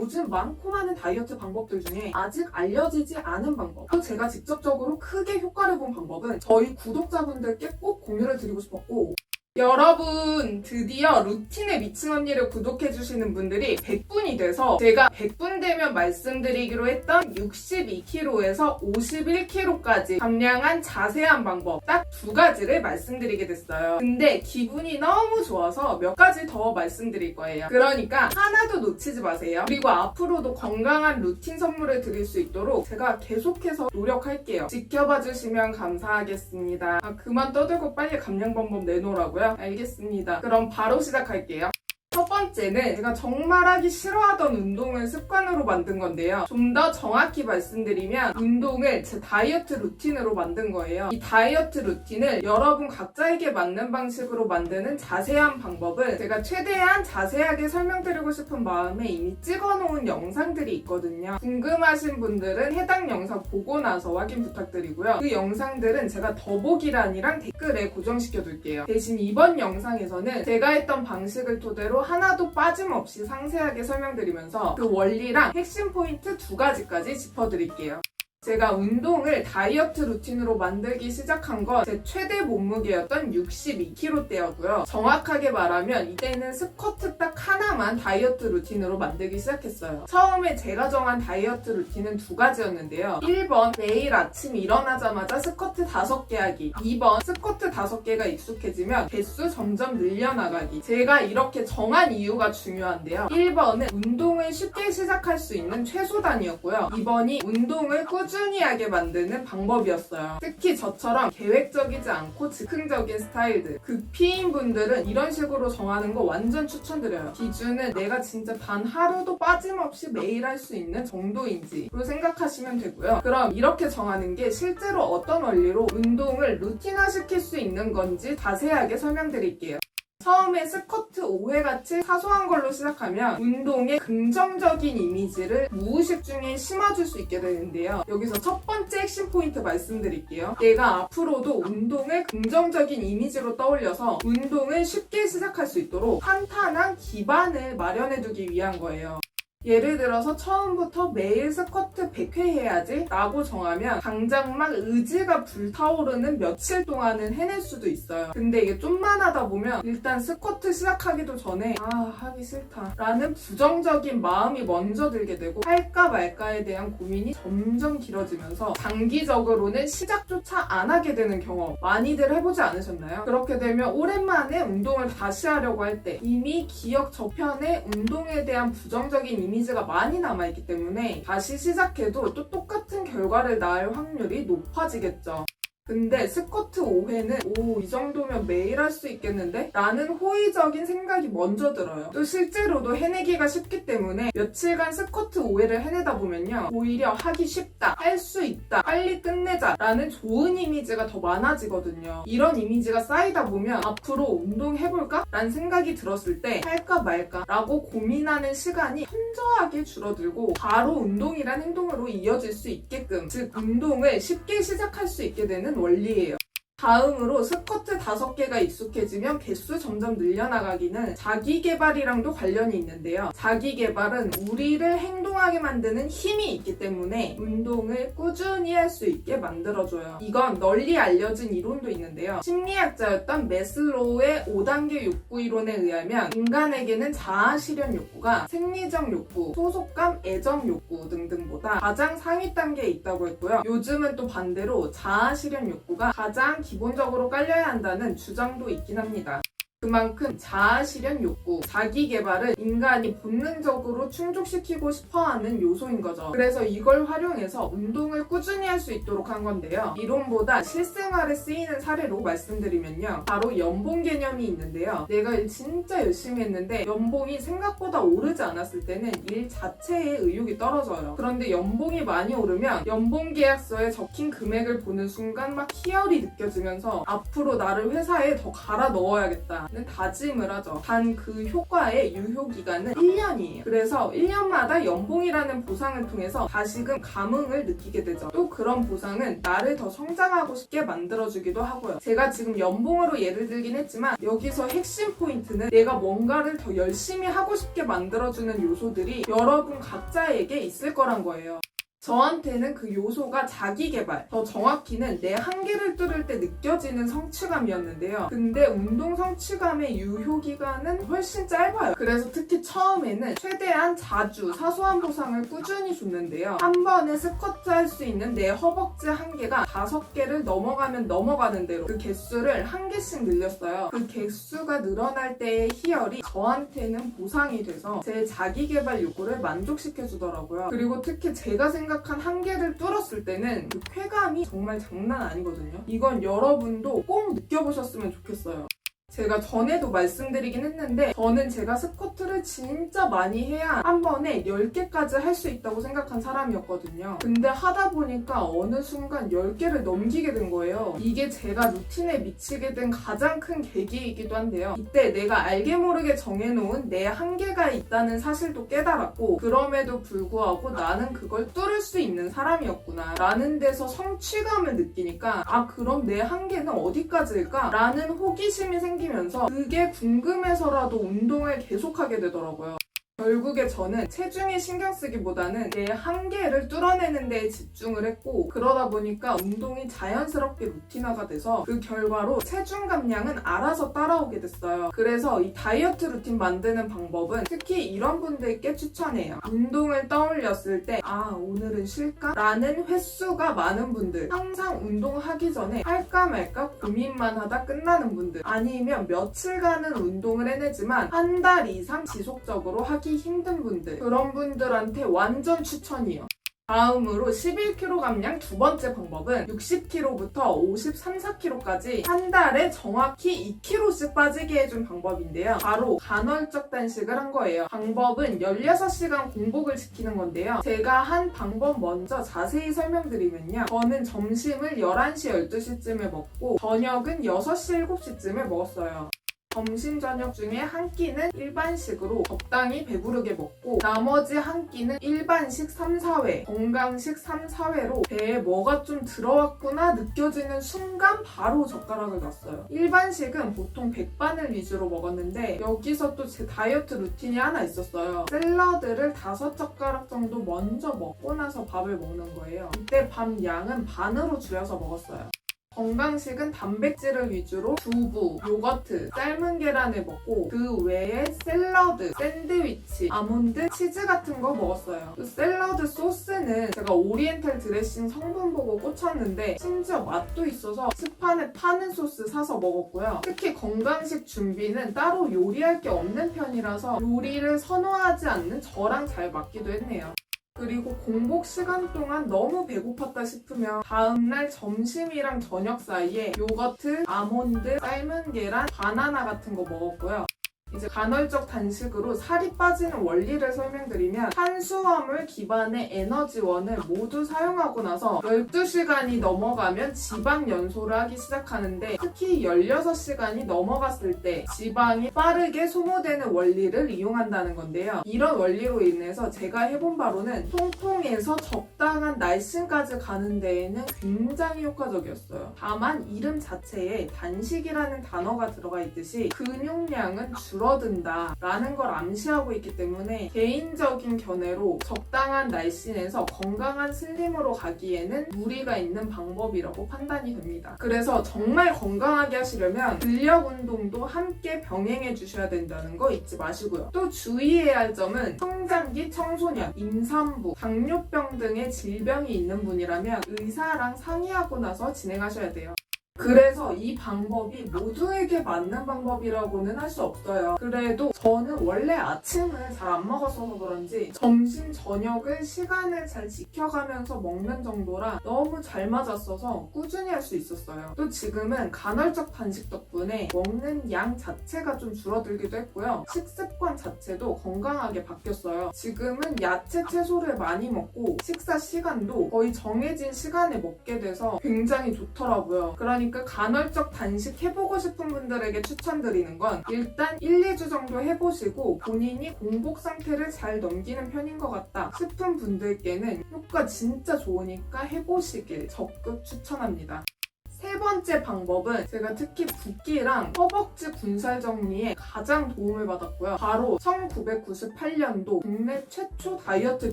요즘 많고 많은 다이어트 방법들 중에 아직 알려지지 않은 방법, 또 제가 직접적으로 크게 효과를 본 방법은 저희 구독자분들께 꼭 공유를 드리고 싶었고, 여러분, 드디어 루틴에 미친 언니를 구독해주시는 분들이 100분이 돼서 제가 100분 되면 말씀드리기로 했던 62kg에서 51kg까지 감량한 자세한 방법 딱 2가지를 말씀드리게 됐어요. 근데 기분이 너무 좋아서 몇 가지 더 말씀드릴 거예요. 그러니까 하나도 놓치지 마세요. 그리고 앞으로도 건강한 루틴 선물을 드릴 수 있도록 제가 계속해서 노력할게요. 지켜봐 주시면 감사하겠습니다. 그만 떠들고 빨리 감량 방법 내놓으라고요? 알겠습니다. 그럼 바로 시작할게요. 첫 번째는 제가 정말 하기 싫어하던 운동을 습관으로 만든 건데요. 좀 더 정확히 말씀드리면 운동을 제 다이어트 루틴으로 만든 거예요. 이 다이어트 루틴을 여러분 각자에게 맞는 방식으로 만드는 자세한 방법은 제가 최대한 자세하게 설명드리고 싶은 마음에 이미 찍어놓은 영상들이 있거든요. 궁금하신 분들은 해당 영상 보고 나서 확인 부탁드리고요. 그 영상들은 제가 더보기란이랑 댓글에 고정시켜 둘게요. 대신 이번 영상에서는 제가 했던 방식을 토대로 하나도 빠짐없이 상세하게 설명드리면서 그 원리랑 핵심 포인트 2가지까지 짚어드릴게요. 제가 운동을 다이어트 루틴으로 만들기 시작한 건 제 최대 몸무게였던 62kg 때였고요. 정확하게 말하면 이때는 스쿼트 딱 하나만 다이어트 루틴으로 만들기 시작했어요. 처음에 제가 정한 다이어트 루틴은 2가지였는데요. 1번, 매일 아침 일어나자마자 스쿼트 5개 하기. 2번, 스쿼트 5개가 익숙해지면 개수 점점 늘려나가기. 제가 이렇게 정한 이유가 중요한데요. 1번은 운동을 쉽게 시작할 수 있는 최소단이었고요. 2번이 운동을 꾸준히 하게 만드는 방법이었어요. 특히 저처럼 계획적이지 않고 즉흥적인 스타일들, 극피인 분들은 이런 식으로 정하는 거 완전 추천드려요. 기준은 내가 진짜 단 하루도 빠짐없이 매일 할 수 있는 정도인지로 생각하시면 되고요. 그럼 이렇게 정하는 게 실제로 어떤 원리로 운동을 루틴화시킬 수 있는 건지 자세하게 설명드릴게요. 처음에 스쿼트 5회같이 사소한 걸로 시작하면 운동에 긍정적인 이미지를 무의식 중에 심어줄 수 있게 되는데요. 여기서 첫 번째 핵심 포인트 말씀드릴게요. 내가 앞으로도 운동을 긍정적인 이미지로 떠올려서 운동을 쉽게 시작할 수 있도록 탄탄한 기반을 마련해두기 위한 거예요. 예를 들어서 처음부터 매일 스쿼트 100회 해야지 라고 정하면 당장 막 의지가 불타오르는 며칠 동안은 해낼 수도 있어요. 근데 이게 좀만 하다 보면 일단 스쿼트 시작하기도 전에 하기 싫다 라는 부정적인 마음이 먼저 들게 되고 할까 말까에 대한 고민이 점점 길어지면서 장기적으로는 시작조차 안 하게 되는 경험 많이들 해보지 않으셨나요? 그렇게 되면 오랜만에 운동을 다시 하려고 할 때 이미 기억 저편에 운동에 대한 부정적인 이미지가 많이 남아있기 때문에 다시 시작해도 또 똑같은 결과를 낳을 확률이 높아지겠죠. 근데 스쿼트 5회는 이 정도면 매일 할 수 있겠는데? 라는 호의적인 생각이 먼저 들어요. 또 실제로도 해내기가 쉽기 때문에 며칠간 스쿼트 5회를 해내다 보면요. 오히려 하기 쉽다, 할 수 있다, 빨리 끝내자 라는 좋은 이미지가 더 많아지거든요. 이런 이미지가 쌓이다 보면 앞으로 운동해볼까? 라는 생각이 들었을 때 할까 말까 라고 고민하는 시간이 현저하게 줄어들고 바로 운동이란 행동으로 이어질 수 있게끔, 즉 운동을 쉽게 시작할 수 있게 되는 원리예요. 다음으로 스쿼트 5개가 익숙해지면 개수 점점 늘려나가기는 자기개발이랑도 관련이 있는데요. 자기개발은 우리를 행동하게 만드는 힘이 있기 때문에 운동을 꾸준히 할 수 있게 만들어줘요. 이건 널리 알려진 이론도 있는데요. 심리학자였던 매슬로우의 5단계 욕구 이론에 의하면 인간에게는 자아실현 욕구가 생리적 욕구, 소속감, 애정 욕구 등등보다 가장 상위 단계에 있다고 했고요. 요즘은 또 반대로 자아실현 욕구가 가장 기본적으로 깔려야 한다는 주장도 있긴 합니다. 그만큼 자아실현 욕구, 자기개발은 인간이 본능적으로 충족시키고 싶어하는 요소인 거죠. 그래서 이걸 활용해서 운동을 꾸준히 할 수 있도록 한 건데요. 이론보다 실생활에 쓰이는 사례로 말씀드리면요. 바로 연봉 개념이 있는데요. 내가 일 진짜 열심히 했는데 연봉이 생각보다 오르지 않았을 때는 일 자체의 의욕이 떨어져요. 그런데 연봉이 많이 오르면 연봉 계약서에 적힌 금액을 보는 순간 막 희열이 느껴지면서 앞으로 나를 회사에 더 갈아 넣어야겠다 하겠다는 다짐을 하죠. 단 그 효과의 유효기간은 1년이에요. 그래서 1년마다 연봉이라는 보상을 통해서 다시금 감흥을 느끼게 되죠. 또 그런 보상은 나를 더 성장하고 싶게 만들어주기도 하고요. 제가 지금 연봉으로 예를 들긴 했지만 여기서 핵심 포인트는 내가 뭔가를 더 열심히 하고 싶게 만들어주는 요소들이 여러분 각자에게 있을 거란 거예요. 저한테는 그 요소가 자기개발, 더 정확히는 내 한계를 뚫을 때 느껴지는 성취감이었는데요. 근데 운동 성취감의 유효기간은 훨씬 짧아요. 그래서 특히 처음에는 최대한 자주 사소한 보상을 꾸준히 줬는데요. 한 번에 스쿼트 할 수 있는 내 허벅지 한계가 5개를 넘어가면 넘어가는 대로 그 개수를 1개씩 늘렸어요. 그 개수가 늘어날 때의 희열이 저한테는 보상이 돼서 제 자기개발 욕구를 만족시켜주더라고요. 그리고 특히 제가 생각한 한계를 뚫었을 때는 그 쾌감이 정말 장난 아니거든요. 이건 여러분도 꼭 느껴보셨으면 좋겠어요. 제가 전에도 말씀드리긴 했는데 저는 제가 스쿼트를 진짜 많이 해야 한 번에 10개까지 할 수 있다고 생각한 사람이었거든요. 근데 하다 보니까 어느 순간 10개를 넘기게 된 거예요. 이게 제가 루틴에 미치게 된 가장 큰 계기이기도 한데요. 이때 내가 알게 모르게 정해놓은 내 한계가 있다는 사실도 깨달았고 그럼에도 불구하고 나는 그걸 뚫을 수 있는 사람이었구나 라는 데서 성취감을 느끼니까 아 그럼 내 한계는 어디까지일까? 라는 호기심이 생기면서 그게 궁금해서라도 운동을 계속하게 되더라고요. 결국에 저는 체중에 신경 쓰기보다는 내 한계를 뚫어내는 데에 집중을 했고 그러다 보니까 운동이 자연스럽게 루틴화가 돼서 그 결과로 체중 감량은 알아서 따라오게 됐어요. 그래서 이 다이어트 루틴 만드는 방법은 특히 이런 분들께 추천해요. 운동을 떠올렸을 때 아 오늘은 쉴까? 라는 횟수가 많은 분들, 항상 운동하기 전에 할까 말까 고민만 하다 끝나는 분들, 아니면 며칠간은 운동을 해내지만 한 달 이상 지속적으로 하기 힘든 분들, 그런 분들한테 완전 추천이에요. 다음으로 11kg 감량 두 번째 방법은 60kg부터 53, 4kg까지 한 달에 정확히 2kg씩 빠지게 해준 방법인데요. 바로 간헐적 단식을 한 거예요. 방법은 16시간 공복을 지키는 건데요. 제가 한 방법 먼저 자세히 설명드리면요. 저는 점심을 11시, 12시쯤에 먹고 저녁은 6시, 7시쯤에 먹었어요. 점심, 저녁 중에 한 끼는 일반식으로 적당히 배부르게 먹고 나머지 한 끼는 일반식 3, 4회, 건강식 3, 4회로 배에 뭐가 좀 들어왔구나 느껴지는 순간 바로 젓가락을 놨어요. 일반식은 보통 백반을 위주로 먹었는데 여기서 또 제 다이어트 루틴이 하나 있었어요. 샐러드를 5젓가락 정도 먼저 먹고 나서 밥을 먹는 거예요. 이때 밥 양은 반으로 줄여서 먹었어요. 건강식은 단백질을 위주로 두부, 요거트, 삶은 계란을 먹고 그 외에 샐러드, 샌드위치, 아몬드, 치즈 같은 거 먹었어요. 그 샐러드 소스는 제가 오리엔탈 드레싱 성분 보고 꽂혔는데 심지어 맛도 있어서 스판에 파는 소스 사서 먹었고요. 특히 건강식 준비는 따로 요리할 게 없는 편이라서 요리를 선호하지 않는 저랑 잘 맞기도 했네요. 그리고 공복 시간 동안 너무 배고팠다 싶으면 다음날 점심이랑 저녁 사이에 요거트, 아몬드, 삶은 계란, 바나나 같은 거 먹었고요. 이제 간헐적 단식으로 살이 빠지는 원리를 설명드리면 탄수화물 기반의 에너지원을 모두 사용하고 나서 12시간이 넘어가면 지방 연소를 하기 시작하는데 특히 16시간이 넘어갔을 때 지방이 빠르게 소모되는 원리를 이용한다는 건데요. 이런 원리로 인해서 제가 해본 바로는 통통에서 적당한 날씬까지 가는 데에는 굉장히 효과적이었어요. 다만 이름 자체에 단식이라는 단어가 들어가 있듯이 근육량은 줄어든다 라는 걸 암시하고 있기 때문에 개인적인 견해로 적당한 날씬에서 건강한 슬림으로 가기에는 무리가 있는 방법이라고 판단이 됩니다. 그래서 정말 건강하게 하시려면 근력 운동도 함께 병행해 주셔야 된다는 거 잊지 마시고요. 또 주의해야 할 점은 성장기 청소년, 임산부, 당뇨병 등의 질병이 있는 분이라면 의사랑 상의하고 나서 진행하셔야 돼요. 그래서 이 방법이 모두에게 맞는 방법이라고는 할 수 없어요. 그래도 저는 원래 아침을 잘 안 먹었어서 그런지 점심, 저녁을 시간을 잘 지켜가면서 먹는 정도라 너무 잘 맞았어서 꾸준히 할 수 있었어요. 또 지금은 간헐적 단식 덕분에 먹는 양 자체가 좀 줄어들기도 했고요. 식습관 자체도 건강하게 바뀌었어요. 지금은 야채, 채소를 많이 먹고 식사 시간도 거의 정해진 시간에 먹게 돼서 굉장히 좋더라고요. 그러니까 그러니까 간헐적 단식 해보고 싶은 분들에게 추천드리는 건 일단 1, 2주 정도 해보시고 본인이 공복 상태를 잘 넘기는 편인 것 같다 싶은 분들께는 효과 진짜 좋으니까 해보시길 적극 추천합니다. 세 번째 방법은 제가 특히 붓기랑 허벅지 군살 정리에 가장 도움을 받았고요. 바로 1998년도 국내 최초 다이어트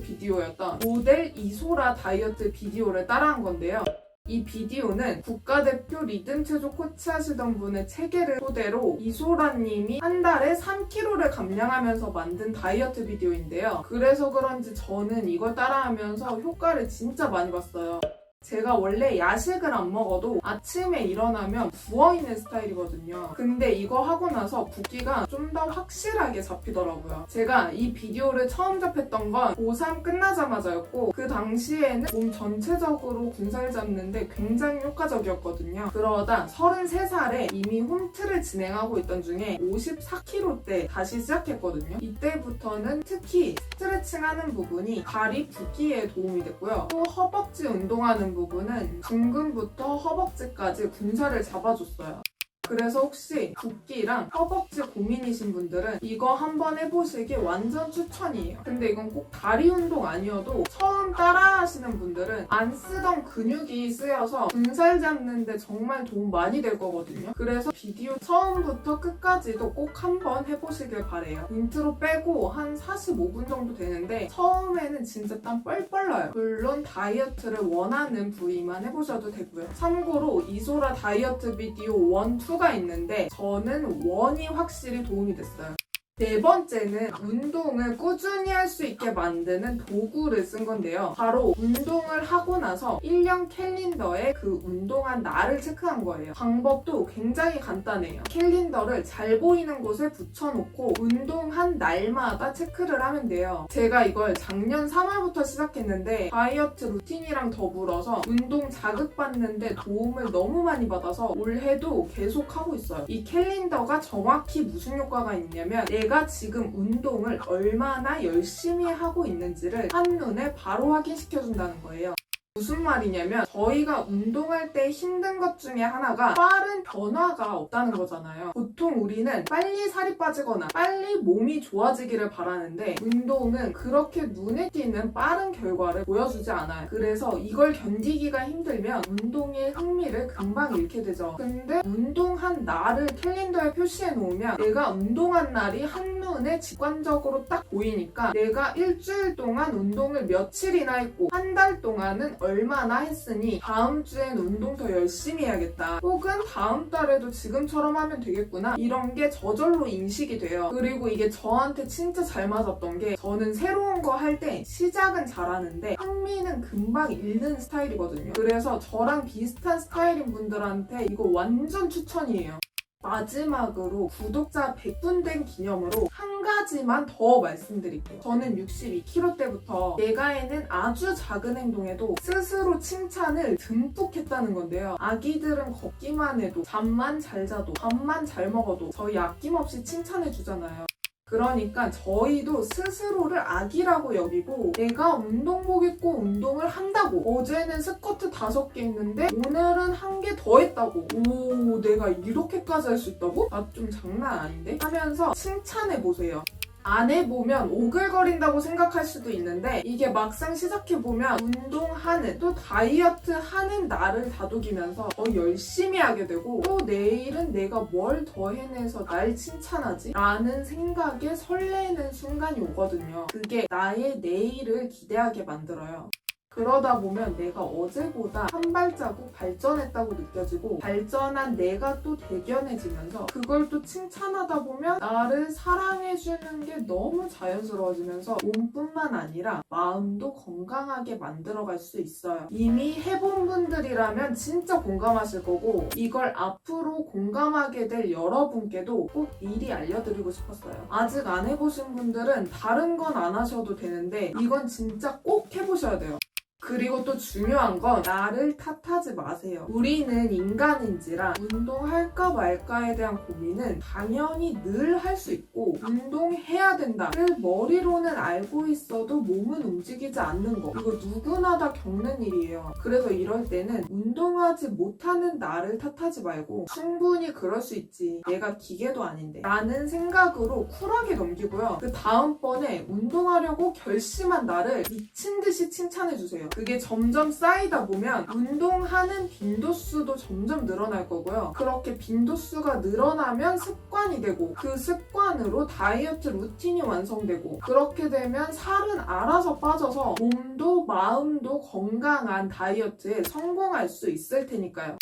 비디오였던 모델 이소라 다이어트 비디오를 따라한 건데요. 이 비디오는 국가대표 리듬체조 코치 하시던 분의 체계를 토대로 이소라님이 한 달에 3kg를 감량하면서 만든 다이어트 비디오인데요. 그래서 그런지 저는 이걸 따라하면서 효과를 진짜 많이 봤어요. 제가 원래 야식을 안 먹어도 아침에 일어나면 부어있는 스타일이거든요. 근데 이거 하고 나서 붓기가 좀 더 확실하게 잡히더라고요. 제가 이 비디오를 처음 접했던 건 고3 끝나자마자였고 그 당시에는 몸 전체적으로 군살 잡는데 굉장히 효과적이었거든요. 그러다 33살에 이미 홈트를 진행하고 있던 중에 54kg 때 다시 시작했거든요. 이때부터는 특히 스트레칭하는 부분이 다리 붓기에 도움이 됐고요. 또 허벅지 운동하는 부분은 중근부터 허벅지까지 군살을 잡아줬어요. 그래서 혹시 붓기랑 허벅지 고민이신 분들은 이거 한번 해보시기 완전 추천이에요. 근데 이건 꼭 다리 운동 아니어도 처음 따라 하시는 분들은 안 쓰던 근육이 쓰여서 군살 잡는데 정말 도움 많이 될 거거든요. 그래서 비디오 처음부터 끝까지도 꼭 한번 해보시길 바래요. 인트로 빼고 한 45분 정도 되는데 처음에는 진짜 땀 뻘뻘 나요. 물론 다이어트를 원하는 부위만 해보셔도 되고요. 참고로 이소라 다이어트 비디오 1, 2가 있는데 저는 1이 확실히 도움이 됐어요. 네 번째는 운동을 꾸준히 할 수 있게 만드는 도구를 쓴 건데요. 바로 운동을 하고 나서 1년 캘린더에 그 운동한 날을 체크한 거예요. 방법도 굉장히 간단해요. 캘린더를 잘 보이는 곳에 붙여놓고 운동한 날마다 체크를 하면 돼요. 제가 이걸 작년 3월부터 시작했는데 다이어트 루틴이랑 더불어서 운동 자극받는데 도움을 너무 많이 받아서 올해도 계속 하고 있어요. 이 캘린더가 정확히 무슨 효과가 있냐면 내가 지금 운동을 얼마나 열심히 하고 있는지를 한눈에 바로 확인시켜준다는 거예요. 무슨 말이냐면 저희가 운동할 때 힘든 것 중에 하나가 빠른 변화가 없다는 거잖아요. 보통 우리는 빨리 살이 빠지거나 빨리 몸이 좋아지기를 바라는데 운동은 그렇게 눈에 띄는 빠른 결과를 보여주지 않아요. 그래서 이걸 견디기가 힘들면 운동에 흥미를 금방 잃게 되죠. 근데 운동한 날을 캘린더에 표시해 놓으면 내가 운동한 날이 한눈에 직관적으로 딱 보이니까 내가 일주일 동안 운동을 며칠이나 했고 한 달 동안은 얼마나 했으니 다음 주엔 운동 더 열심히 해야겠다. 혹은 다음 달에도 지금처럼 하면 되겠구나. 이런 게 저절로 인식이 돼요. 그리고 이게 저한테 진짜 잘 맞았던 게 저는 새로운 거 할 때 시작은 잘하는데 흥미는 금방 잃는 스타일이거든요. 그래서 저랑 비슷한 스타일인 분들한테 이거 완전 추천이에요. 마지막으로 구독자 100분 된 기념으로 한 가지만 더 말씀드릴게요. 저는 62kg 때부터 내가에는 아주 작은 행동에도 스스로 칭찬을 듬뿍 했다는 건데요. 아기들은 걷기만 해도 잠만 잘 자도 밥만 잘 먹어도 저희 아낌없이 칭찬해 주잖아요. 그러니까 저희도 스스로를 아기라고 여기고 내가 운동복 입고 운동을 한다고 어제는 스쿼트 5개 했는데 오늘은 한 개 더 했다고 오 내가 이렇게까지 할 수 있다고? 나 좀 장난 아닌데? 하면서 칭찬해보세요. 안 해보면 오글거린다고 생각할 수도 있는데 이게 막상 시작해보면 운동하는 또 다이어트 하는 나를 다독이면서 더 열심히 하게 되고 또 내일은 내가 뭘 더 해내서 날 칭찬하지? 라는 생각에 설레는 순간이 오거든요. 그게 나의 내일을 기대하게 만들어요. 그러다 보면 내가 어제보다 한 발자국 발전했다고 느껴지고 발전한 내가 또 대견해지면서 그걸 또 칭찬하다 보면 나를 사랑해주는 게 너무 자연스러워지면서 몸뿐만 아니라 마음도 건강하게 만들어갈 수 있어요. 이미 해본 분들이라면 진짜 공감하실 거고 이걸 앞으로 공감하게 될 여러분께도 꼭 미리 알려드리고 싶었어요. 아직 안 해보신 분들은 다른 건 안 하셔도 되는데 이건 진짜 꼭 해보셔야 돼요. 그리고 또 중요한 건 나를 탓하지 마세요. 우리는 인간인지라 운동할까 말까에 대한 고민은 당연히 늘 할 수 있고 운동해야 된다를 머리로는 알고 있어도 몸은 움직이지 않는 거, 이거 누구나 다 겪는 일이에요. 그래서 이럴 때는 운동하지 못하는 나를 탓하지 말고 충분히 그럴 수 있지, 내가 기계도 아닌데 라는 생각으로 쿨하게 넘기고요. 그 다음번에 운동하려고 결심한 나를 미친 듯이 칭찬해주세요. 그게 점점 쌓이다 보면 운동하는 빈도수도 점점 늘어날 거고요. 그렇게 빈도수가 늘어나면 습관이 되고 그 습관으로 다이어트 루틴이 완성되고 그렇게 되면 살은 알아서 빠져서 몸도 마음도 건강한 다이어트에 성공할 수 있을 테니까요.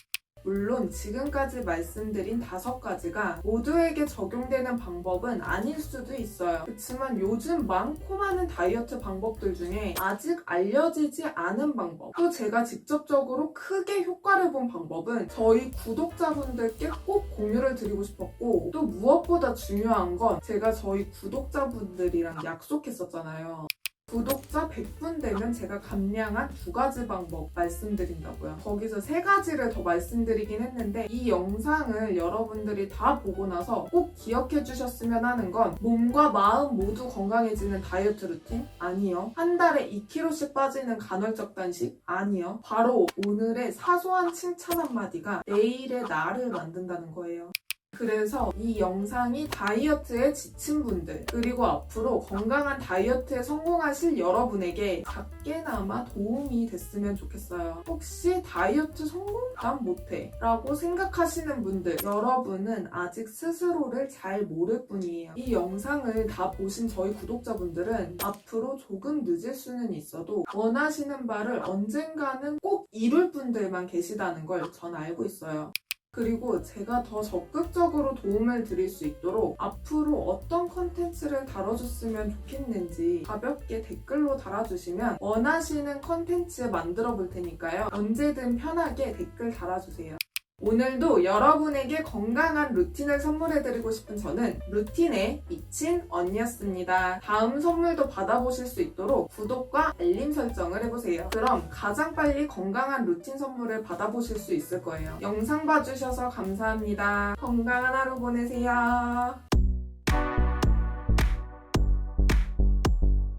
물론 지금까지 말씀드린 5가지가 모두에게 적용되는 방법은 아닐 수도 있어요. 그렇지만 요즘 많고 많은 다이어트 방법들 중에 아직 알려지지 않은 방법, 또 제가 직접적으로 크게 효과를 본 방법은 저희 구독자분들께 꼭 공유를 드리고 싶었고, 또 무엇보다 중요한 건 제가 저희 구독자분들이랑 약속했었잖아요. 구독자 100분 되면 제가 감량한 2가지 방법 말씀드린다고요. 거기서 3가지를 더 말씀드리긴 했는데 이 영상을 여러분들이 다 보고 나서 꼭 기억해 주셨으면 하는 건 몸과 마음 모두 건강해지는 다이어트 루틴? 아니요. 한 달에 2kg씩 빠지는 간헐적 단식? 아니요. 바로 오늘의 사소한 칭찬 한마디가 내일의 나를 만든다는 거예요. 그래서 이 영상이 다이어트에 지친 분들, 그리고 앞으로 건강한 다이어트에 성공하실 여러분에게 작게나마 도움이 됐으면 좋겠어요. 혹시 다이어트 성공? 난 못해 라고 생각하시는 분들, 여러분은 아직 스스로를 잘 모를 뿐이에요. 이 영상을 다 보신 저희 구독자분들은 앞으로 조금 늦을 수는 있어도 원하시는 바를 언젠가는 꼭 이룰 분들만 계시다는 걸 전 알고 있어요. 그리고 제가 더 적극적으로 도움을 드릴 수 있도록 앞으로 어떤 컨텐츠를 다뤄줬으면 좋겠는지 가볍게 댓글로 달아주시면 원하시는 컨텐츠 만들어 볼 테니까요. 언제든 편하게 댓글 달아주세요. 오늘도 여러분에게 건강한 루틴을 선물해드리고 싶은 저는 루틴에 미친 언니였습니다. 다음 선물도 받아보실 수 있도록 구독과 알림 설정을 해보세요. 그럼 가장 빨리 건강한 루틴 선물을 받아보실 수 있을 거예요. 영상 봐주셔서 감사합니다. 건강한 하루 보내세요.